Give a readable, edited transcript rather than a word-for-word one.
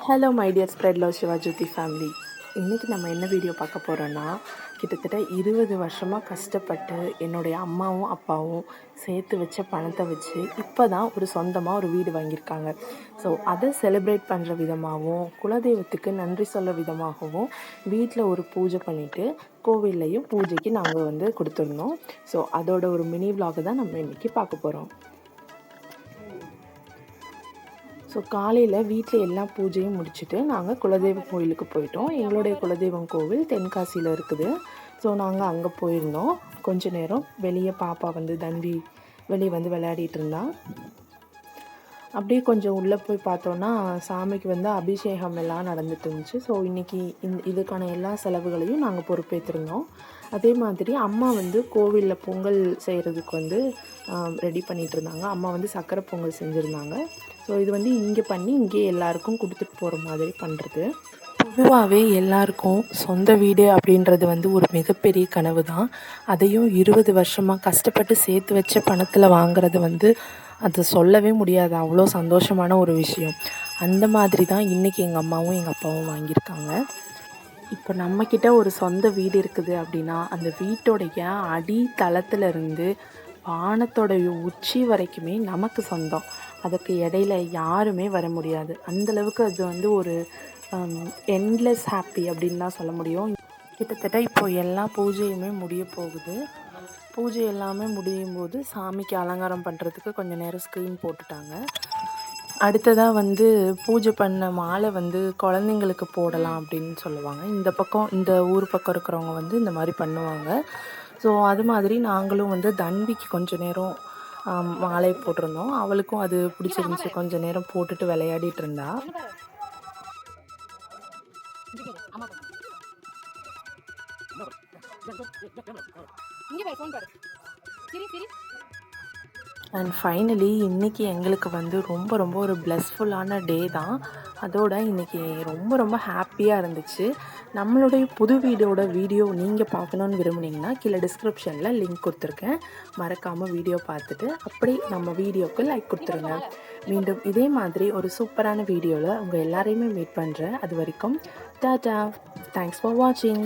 Hello my dear spread love Sivajothi family. இன்றைக்கி நம்ம என்ன வீடியோ பார்க்க போகிறோன்னா, கிட்டத்தட்ட 20 வருஷமாக கஷ்டப்பட்டு என்னுடைய அம்மாவும் அப்பாவும் சேர்த்து வச்ச பணத்தை வச்சு இப்போ தான் ஒரு சொந்தமாக ஒரு வீடு வாங்கியிருக்காங்க. ஸோ அதை செலிப்ரேட் பண்ணுற விதமாகவும், குலதெய்வத்துக்கு நன்றி சொல்ல விதமாகவும் வீட்டில் ஒரு பூஜை பண்ணிவிட்டு கோவில்லையும் பூஜைக்கு நாங்கள் கொடுத்துருந்தோம். ஸோ அதோட ஒரு மினி விலாகை தான் நம்ம இன்றைக்கி பார்க்க போகிறோம். ஸோ காலையில் வீட்டில் எல்லா பூஜையும் முடிச்சுட்டு நாங்கள் குலதெய்வ கோயிலுக்கு போயிட்டோம். எங்களுடைய குலதெய்வம் கோவில் தென்காசியில் இருக்குது. ஸோ நாங்கள் அங்கே போயிருந்தோம். கொஞ்ச நேரம் வெளியே பாப்பா தம்பி வெளியே விளையாடிட்டு இருந்தா. அப்படியே கொஞ்சம் உள்ளே போய் பார்த்தோன்னா சாமிக்கு அபிஷேகம் எல்லாம் நடந்துட்டு இருந்துச்சு. ஸோ இன்றைக்கி இதுக்கான எல்லா செலவுகளையும் நாங்கள் பொறுப்பேற்றிருந்தோம். அதே மாதிரி அம்மா கோவிலில் பொங்கல் செய்கிறதுக்கு ரெடி பண்ணிகிட்டு இருந்தாங்க. அம்மா சக்கரை பொங்கல் செஞ்சுருந்தாங்க. ஸோ இது இங்கே பண்ணி இங்கேயே எல்லாருக்கும் கொடுத்துட்டு போகிற மாதிரி பண்ணுறது. பொதுவாகவே எல்லாருக்கும் சொந்த வீடு அப்படின்றது ஒரு மிகப்பெரிய கனவு தான். அதையும் 20 வருஷமாக கஷ்டப்பட்டு சேர்த்து வச்ச பணத்தில் வாங்குறது அது சொல்லவே முடியாது. அவ்வளோ சந்தோஷமான ஒரு விஷயம். அந்த மாதிரி தான் இன்றைக்கி எங்கள் அம்மாவும் எங்கள் அப்பாவும் வாங்கியிருக்காங்க. இப்போ நம்மக்கிட்ட ஒரு சொந்த வீடு இருக்குது அப்படின்னா அந்த வீட்டோடைய அடித்தளத்திலிருந்து வானத்தோடைய உச்சி வரைக்குமே நமக்கு சொந்தம். அதுக்கு இடையில யாருமே வர முடியாது. அந்தளவுக்கு அது ஒரு என்லெஸ் ஹாப்பி அப்படின்னு தான் சொல்ல முடியும். கிட்டத்தட்ட இப்போது எல்லா பூஜையுமே முடிய போகுது. பூஜை எல்லாமே முடியும் போது சாமிக்கு அலங்காரம் பண்ணுறதுக்கு கொஞ்சம் நேரம் ஸ்க்ரீன் போட்டுட்டாங்க. அடுத்ததாக பூஜை பண்ண மாலை குழந்தைங்களுக்கு போடலாம் அப்படின்னு சொல்லுவாங்க. இந்த ஊர் பக்கம் இருக்கிறவங்க இந்த மாதிரி பண்ணுவாங்க. ஸோ அது மாதிரி நாங்களும் தன்விக்கு கொஞ்சம் நேரம் மாலை போட்டிருந்தோம். அவளுக்கும் அது பிடிச்சிருந்துச்சி. கொஞ்சம் நேரம் போட்டுட்டு விளையாடிட்டு இருந்தா. அண்ட் ஃபைனலி இன்றைக்கி எங்களுக்கு ரொம்ப ரொம்ப ஒரு பிளஸ்ஃபுல்லான டே தான். அதோட இன்றைக்கி ரொம்ப ரொம்ப ஹாப்பியாக இருந்துச்சு. நம்மளுடைய புது வீடியோ நீங்கள் பார்க்கணுன்னு விரும்புனீங்கன்னா கீழே டிஸ்கிரிப்ஷனில் லிங்க் கொடுத்துருக்கேன். மறக்காமல் வீடியோ பார்த்துட்டு அப்படி நம்ம வீடியோவுக்கு லைக் கொடுத்துருங்க. மீண்டும் இதே மாதிரி ஒரு சூப்பரான வீடியோவில் உங்கள் எல்லாரையுமே மீட் பண்ணுறேன். அது வரைக்கும் டாடா. தேங்க்ஸ் ஃபார் வாட்சிங்.